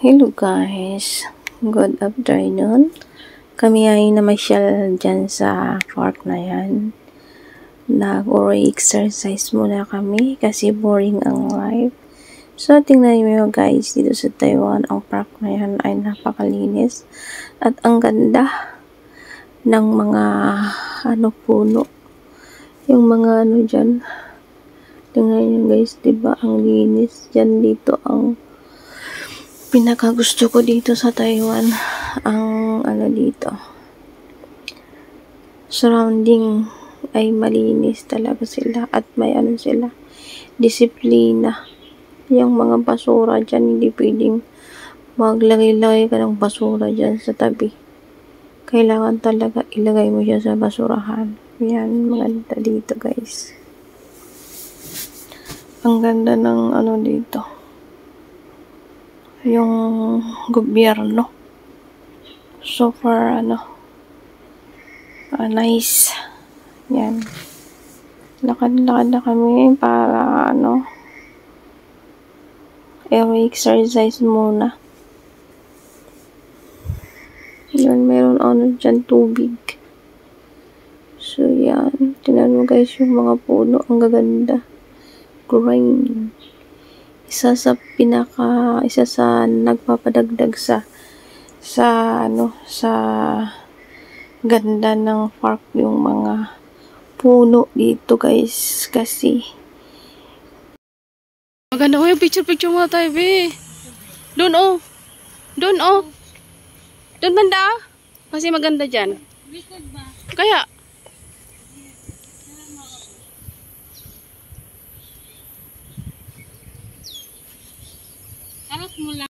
Hello guys, good afternoon. Kami ay namasyal dyan sa park na yan. Nag-exercise muna kami kasi boring ang life. So tingnan niyo guys, dito sa Taiwan, ang park na yan ay napakalinis. At ang ganda ng mga puno. Yung mga dyan. Tingnan niyo guys, diba ang linis dyan dito ang pinakagusto ko dito sa Taiwan, ang dito, surrounding ay malinis talaga sila at may sila, disiplina. Yung mga basura dyan, hindi pwedeng maglagay-lagay ka ng basura dyan sa tabi. Kailangan talaga ilagay mo siya sa basurahan. Yan, maganda dito guys. Ang ganda ng dito. Yung gobyerno. So far, nice. Yan. Lakad-lakad na kami para, exercise muna. Yan, meron dyan tubig. So, yan. Tingnan mo guys yung mga puno. Ang gaganda. Green. Isa sa nagpapadagdag sa ganda ng park yung mga puno dito guys, kasi maganda ko yung picture muna tayo be. Doon banda kasi maganda dyan kaya harap mo lang.